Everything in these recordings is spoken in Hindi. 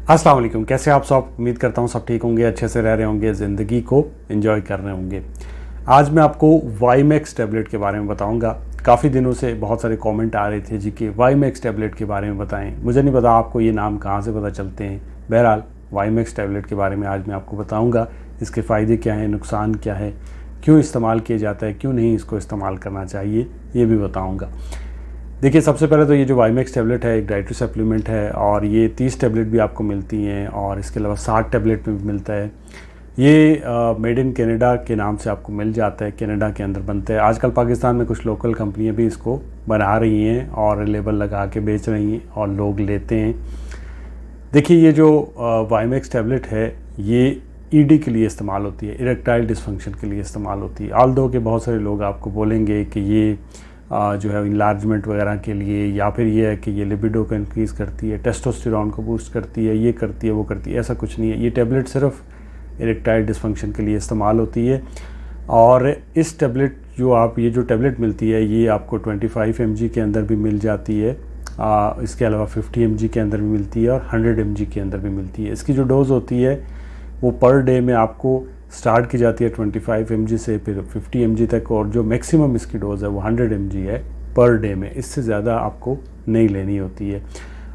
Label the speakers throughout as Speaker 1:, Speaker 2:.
Speaker 1: अस्सलाम वालेकुम, कैसे आप सब। उम्मीद करता हूँ सब ठीक होंगे, अच्छे से रह रहे होंगे, ज़िंदगी को एंजॉय कर रहे होंगे। आज मैं आपको वाईमैक्स टैबलेट के बारे में बताऊंगा। काफ़ी दिनों से बहुत सारे कमेंट आ रहे थे जी कि वाईमैक्स टैबलेट के बारे में बताएं। मुझे नहीं पता आपको ये नाम कहाँ से पता चलते हैं। बहरहाल वाईमैक्स टैबलेट के बारे में आज मैं आपको बताऊँगा। इसके फ़ायदे क्या हैं, नुकसान क्या है, क्यों इस्तेमाल किया जाता है, क्यों नहीं इसको इस्तेमाल करना चाहिए, ये भी बताऊँगा। देखिए, सबसे पहले तो ये जो वाईमैक्स टैबलेट है एक डाइटरी सप्लीमेंट है और ये 30 टैबलेट भी आपको मिलती हैं और इसके अलावा 60 टैबलेट में भी मिलता है। ये मेड इन कनाडा के नाम से आपको मिल जाता है, कनाडा के अंदर बनता है। आजकल पाकिस्तान में कुछ लोकल कंपनियां भी इसको बना रही हैं और लेबल लगा के बेच रही हैं और लोग लेते हैं। देखिए, ये जो वाईमैक्स टैबलेट है ये ईडी के लिए इस्तेमाल होती है, इरेक्टाइल डिसफंक्शन के लिए इस्तेमाल होती है। ऑल्दो के बहुत सारे लोग आपको बोलेंगे कि ये जो है इनलार्जमेंट वगैरह के लिए, या फिर ये है कि ये लिबिडो को इंक्रीज़ करती है, टेस्टोस्टेरोन को बूस्ट करती है, ये करती है, वो करती है। ऐसा कुछ नहीं है। ये टैबलेट सिर्फ इरेक्टाइल डिसफंक्शन के लिए इस्तेमाल होती है। और इस टैबलेट ये जो टैबलेट मिलती है ये आपको 25 mg के अंदर भी मिल जाती है। इसके अलावा 50 mg के अंदर भी मिलती है और 100 mg के अंदर भी मिलती है। इसकी जो डोज़ होती है वो पर डे में आपको स्टार्ट की जाती है 25 mg से, फिर 50 mg तक, और जो मैक्सिमम इसकी डोज़ है वो 100 mg है पर डे में। इससे ज़्यादा आपको नहीं लेनी होती है।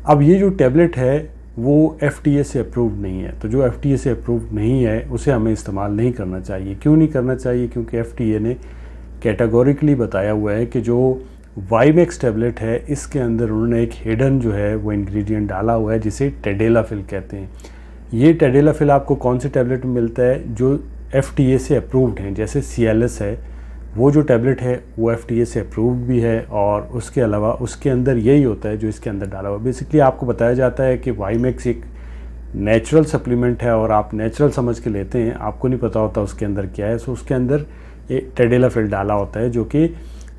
Speaker 1: अब ये जो टैबलेट है वो FDA से अप्रूव्ड नहीं है, तो जो FDA से अप्रूव्ड नहीं है उसे हमें इस्तेमाल नहीं करना चाहिए। क्यों नहीं करना चाहिए? क्योंकि FDA ने कैटेगोरिकली बताया हुआ है कि जो वाईमैक्स टैबलेट है इसके अंदर उन्होंने एक हिडन जो है वो इंग्रेडिएंट डाला हुआ है जिसे टेडेलाफिल कहते हैं। ये टेडेलाफिल आपको कौन से टैबलेट में मिलता है? जो FDA से अप्रूव्ड हैं, जैसे CLS है, वो जो टैबलेट है वो FDA से अप्रूव्ड भी है और उसके अलावा उसके अंदर यही होता है जो इसके अंदर डाला हुआ। बेसिकली आपको बताया जाता है कि वाईमैक्स एक नेचुरल सप्लीमेंट है और आप नेचुरल समझ के लेते हैं, आपको नहीं पता होता उसके अंदर क्या है। सो उसके अंदर एक टेडेलाफिल डाला होता है जो कि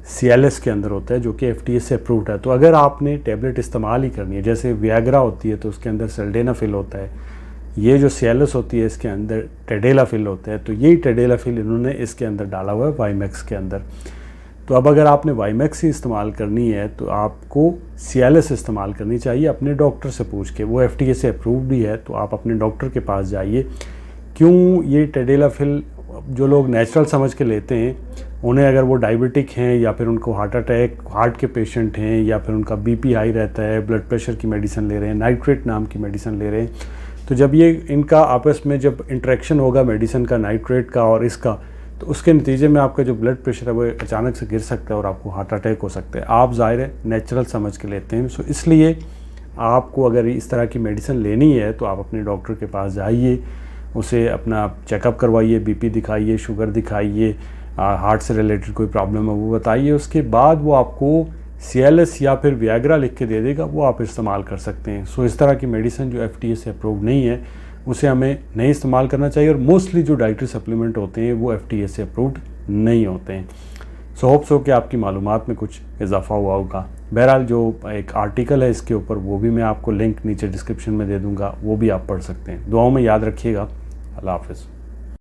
Speaker 1: CLS के अंदर होता है, जो कि FDA से अप्रूव्ड है। तो अगर आपने टैबलेट इस्तेमाल ही करनी है, जैसे वियाग्रा होती है तो उसके अंदर सेल्डेनाफिल होता है, ये जो CLS होती है इसके अंदर टेडेलाफिल होता है, तो यही टेडेलाफिल इन्होंने इसके अंदर डाला हुआ है वाईमैक्स के अंदर। तो अब अगर आपने वाईमैक्स ही इस्तेमाल करनी है तो आपको CLS इस्तेमाल करनी चाहिए अपने डॉक्टर से पूछ के। वो FDA से अप्रूव्ड भी है, तो आप अपने डॉक्टर के पास जाइए। क्यों ये टेडेलाफिल जो लोग नेचुरल समझ के लेते हैं, उन्हें अगर वो डायबिटिक हैं या फिर उनको हार्ट के पेशेंट हैं या फिर उनका BP हाई रहता है, ब्लड प्रेशर की मेडिसिन ले रहे हैं, नाइट्रेट नाम की मेडिसिन ले रहे हैं, तो जब ये इनका आपस में जब इंटरेक्शन होगा मेडिसिन का, नाइट्रेट का और इसका, तो उसके नतीजे में आपका जो ब्लड प्रेशर है वो अचानक से गिर सकता है और आपको हार्ट अटैक हो सकता है। आप ज़ाहिर है नेचुरल समझ के लेते हैं। सो इसलिए आपको अगर इस तरह की मेडिसिन लेनी है तो आप अपने डॉक्टर के पास जाइए, उसे अपना चेकअप करवाइए, BP दिखाइए, शुगर दिखाइए, हार्ट से रिलेटेड कोई प्रॉब्लम है वो बताइए। उसके बाद वो आपको CLS या फिर वियाग्रा लिख के दे देगा, वो आप इस्तेमाल कर सकते हैं। सो इस तरह की मेडिसिन जो FDA से अप्रूव नहीं है उसे हमें नहीं इस्तेमाल करना चाहिए। और मोस्टली जो डाइटरी सप्लीमेंट होते हैं वो FDA से अप्रूव्ड नहीं होते हैं। सो होप्स हो कि आपकी मालूमात में कुछ इजाफा हुआ होगा। बहरहाल जो एक आर्टिकल है इसके ऊपर वो भी मैं आपको लिंक नीचे डिस्क्रिप्शन में दे दूँगा, वो भी आप पढ़ सकते हैं। दुआओं में याद रखिएगा। अल्लाह हाफ़िज़।